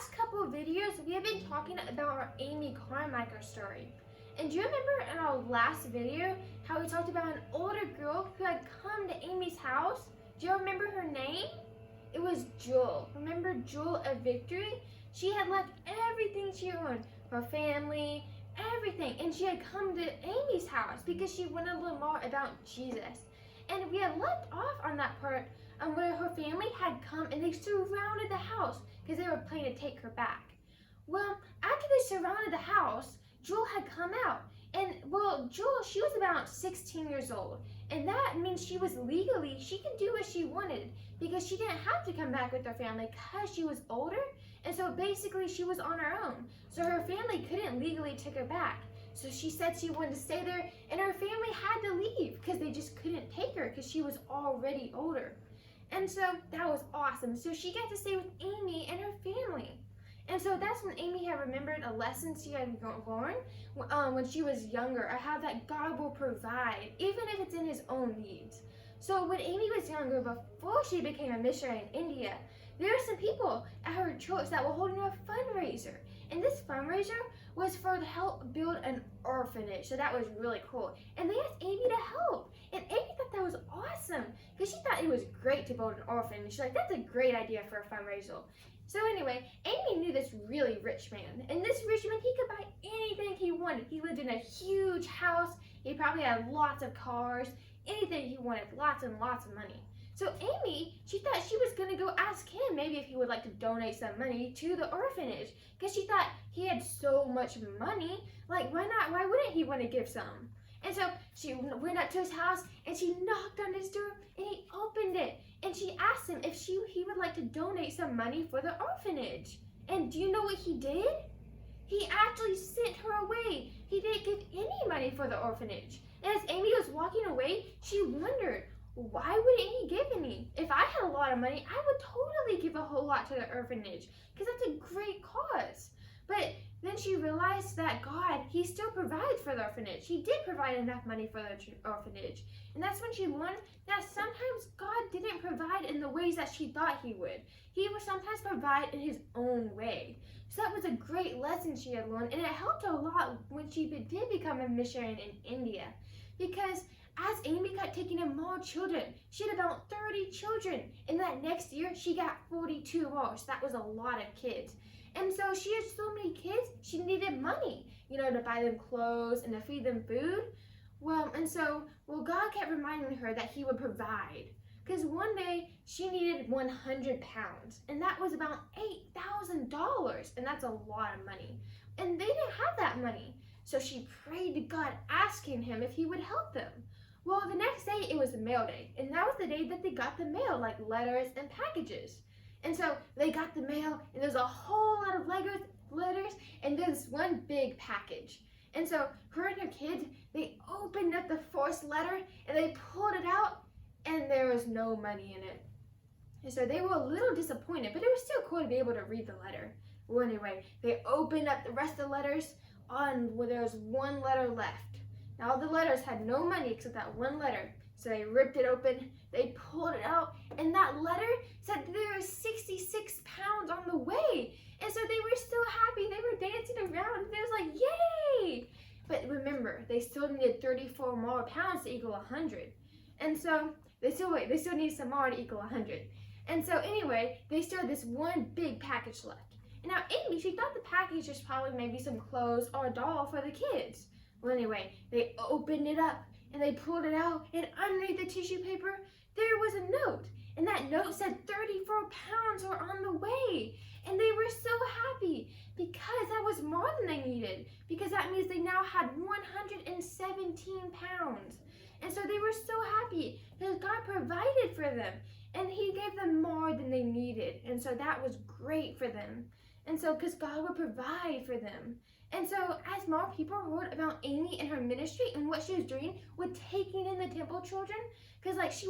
last couple of videos, we have been talking about our Amy Carmichael story. And do you remember in our last video how we talked about an older girl who had come to Amy's house? Do you remember her name? It was Jewel. Remember Jewel of Victory? She had left everything she owned, her family, everything, and she had come to Amy's house because she wanted to learn more about Jesus. And we had left off on that part where her family had come and they surrounded the house because they were planning to take her back. Well, after they surrounded the house, Jewel had come out. And, well, Jewel, she was about 16 years old. And that means she was legally, she could do what she wanted because she didn't have to come back with her family because she was older. And so basically she was on her own. So her family couldn't legally take her back. So she said she wanted to stay there and her family had to leave because they just couldn't take her because she was already older. And so that was awesome. So she got to stay with Amy and her family. And so that's when Amy had remembered a lesson she had learned when she was younger, or how that God will provide, even if it's in his own needs. So when Amy was younger, before she became a missionary in India, there were some people at her church that were holding a fundraiser. And this fundraiser was for to help build an orphanage. So that was really cool. And they asked Amy to help. And Amy thought that was awesome because she thought it was great to build an orphanage. She's like, that's a great idea for a fundraiser. So anyway, Amy knew this really rich man. And this rich man, he could buy anything he wanted. He lived in a huge house. He probably had lots of cars, anything he wanted, lots and lots of money. So Amy, she thought she was going to go ask him maybe if he would like to donate some money to the orphanage because she thought he had so much money. Like, why not? Why wouldn't he want to give some? And so she went up to his house and she knocked on his door and he opened it. And she asked him if he would like to donate some money for the orphanage. And do you know what he did? He actually sent her away. He didn't give any money for the orphanage. And as Amy was walking away, she wondered, why wouldn't he give any? If I had a lot of money, I would totally give a whole lot to the orphanage because that's a great cause. But then she realized that God, he still provides for the orphanage. He did provide enough money for the orphanage. And that's when she learned that sometimes God didn't provide in the ways that she thought he would. He would sometimes provide in his own way. So that was a great lesson she had learned, and it helped her a lot when she did become a missionary in India. Because as Amy kept taking in more children, she had about 30 children. And that next year, she got 42 more. So that was a lot of kids. And so she had so many kids, she needed money, to buy them clothes and to feed them food. Well, God kept reminding her that he would provide. Because one day, she needed 100 pounds. And that was about $8,000. And that's a lot of money. And they didn't have that money. So she prayed to God, asking him if he would help them. Well, the next day, it was mail day. And that was the day that they got the mail, like letters and packages. And so they got the mail, and there's a whole lot of letters, and there's one big package. And so her and her kids, they opened up the first letter, and they pulled it out, and there was no money in it. And so they were a little disappointed, but it was still cool to be able to read the letter. Well, anyway, they opened up the rest of the letters where there was one letter left. Now, all the letters had no money except that one letter. So they ripped it open, they pulled it out, and that letter said there was 66 pounds on the way. And so they were still happy. They were dancing around, and they was like, yay! But remember, they still needed 34 more pounds to equal 100. And so they still need some more to equal 100. And so anyway, they still had this one big package left. And now Amy, she thought the package was probably maybe some clothes or a doll for the kids. Well, anyway, they opened it up. And they pulled it out, and underneath the tissue paper, there was a note. And that note said 34 pounds were on the way. And they were so happy because that was more than they needed. Because that means they now had 117 pounds. And so they were so happy because God provided for them. And he gave them more than they needed. And so that was great for them. And so because God would provide for them. And so as more people heard about Amy and her ministry and what she was doing with taking in the temple children, because she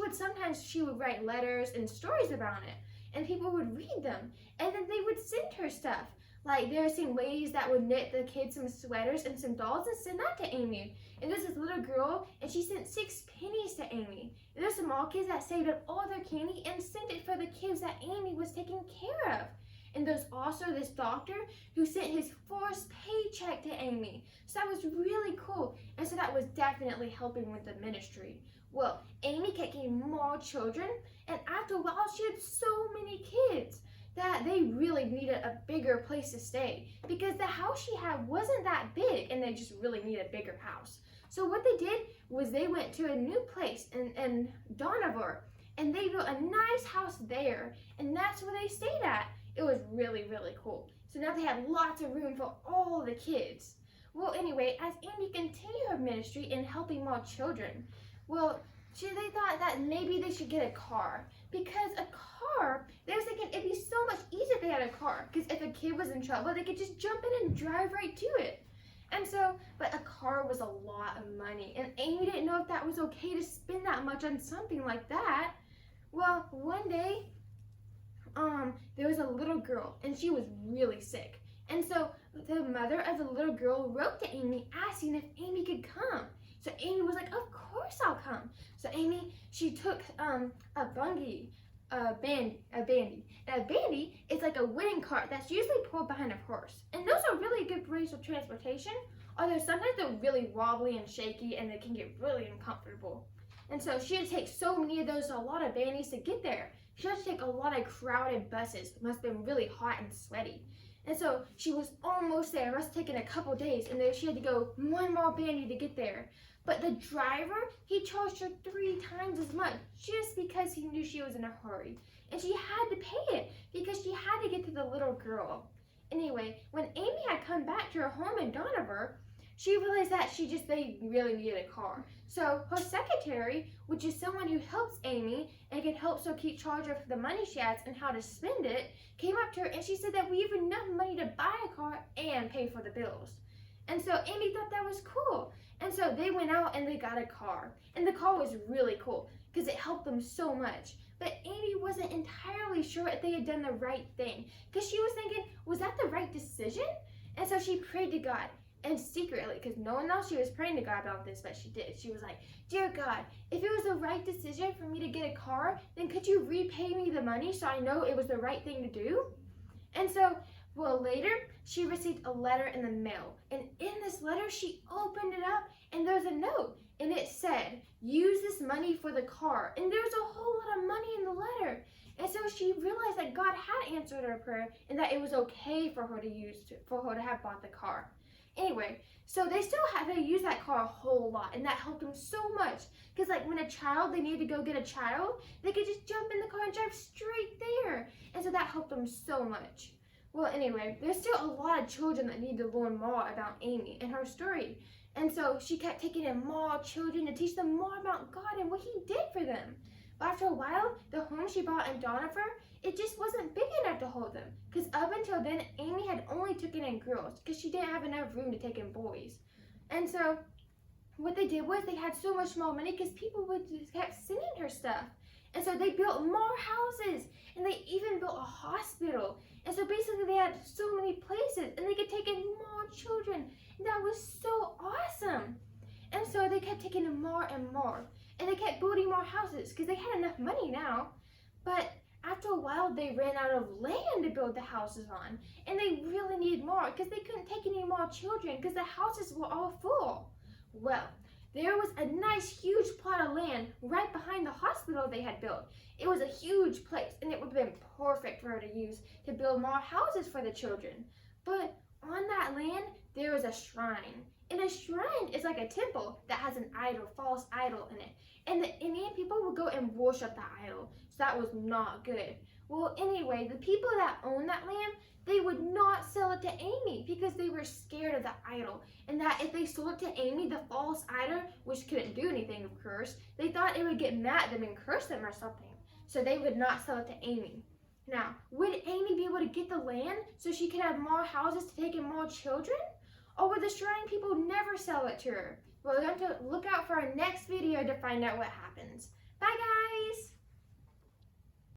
would write letters and stories about it, and people would read them, and then they would send her stuff. Like there were some ladies that would knit the kids some sweaters and some dolls and send that to Amy. And there's this little girl, and she sent 6 pennies to Amy. And there's some small kids that saved up all their candy and sent it for the kids that Amy was taking care of. And there's also this doctor who sent his first paycheck to Amy. So that was really cool. And so that was definitely helping with the ministry. Well, Amy kept getting more children, and after a while she had so many kids that they really needed a bigger place to stay because the house she had wasn't that big and they just really needed a bigger house. So what they did was they went to a new place in Dohnavur, and they built a nice house there, and that's where they stayed at. It was really, really cool. So now they had lots of room for all the kids. Well, anyway, as Amy continued her ministry in helping more children, well, they thought that maybe they should get a car, because a car, they were thinking it'd be so much easier if they had a car, because if a kid was in trouble, they could just jump in and drive right to it. And so, but a car was a lot of money, and Amy didn't know if that was okay to spend that much on something like that. Well, one day, there was a little girl, and she was really sick. And so the mother of the little girl wrote to Amy asking if Amy could come. So Amy was like, of course I'll come. So Amy, she took a bandy. And a bandy is like a wooden cart that's usually pulled behind a horse. And those are really good ways of transportation, although sometimes they're really wobbly and shaky and they can get really uncomfortable. And so she had to take so many of those, a lot of bandies to get there. She had to take a lot of crowded buses. It must have been really hot and sweaty. And so she was almost there. It must have taken a couple days, and then she had to go one more bandy to get there. But the driver, he charged her 3 times as much just because he knew she was in a hurry. And she had to pay it because she had to get to the little girl. Anyway, when Amy had come back to her home in Dohnavur, she realized that they really needed a car. So her secretary, which is someone who helps Amy and can help her keep charge of the money she has and how to spend it, came up to her and she said that we have enough money to buy a car and pay for the bills. And so Amy thought that was cool. And so they went out and they got a car. And the car was really cool because it helped them so much. But Amy wasn't entirely sure if they had done the right thing, because she was thinking, was that the right decision? And so she prayed to God, and secretly, because no one else she was praying to God about this, but she did. She was like, dear God, if it was the right decision for me to get a car, then could you repay me the money so I know it was the right thing to do? And so, well, later, she received a letter in the mail. And in this letter, she opened it up, and there's a note. And it said, use this money for the car. And there's a whole lot of money in the letter. And so she realized that God had answered her prayer and that it was okay for her to have bought the car. Anyway, so they still had to use that car a whole lot, and that helped them so much. Because like when they needed to go get a child, they could just jump in the car and drive straight there. And so that helped them so much. Well, anyway, there's still a lot of children that need to learn more about Amy and her story. And so she kept taking in more children to teach them more about God and what He did for them. But after a while, the home she bought in Dohnavur, it just wasn't big enough to hold them. Because up until then, Amy had only taken in girls because she didn't have enough room to take in boys. And so what they did was they had so much more money because people would just kept sending her stuff. And so they built more houses, and they even built a hospital. And so basically they had so many places, and they could take in more children. And that was so awesome. And so they kept taking in more and more. And they kept building more houses because they had enough money now. But after a while, they ran out of land to build the houses on. And they really needed more because they couldn't take any more children because the houses were all full. Well, there was a nice huge plot of land right behind the hospital they had built. It was a huge place, and it would have been perfect for her to use to build more houses for the children. But on that land, there was a shrine. And a shrine is like a temple that has an idol, false idol in it. And the Indian people would go and worship the idol. So that was not good. Well, anyway, the people that owned that land, they would not sell it to Amy because they were scared of the idol. And that if they sold it to Amy, the false idol, which couldn't do anything, of course, they thought it would get mad at them and curse them or something. So they would not sell it to Amy. Now, would Amy be able to get the land so she could have more houses to take in more children? Or would the shrine people never sell it to her? Well, we're going to look out for our next video to find out what happens. Bye, guys!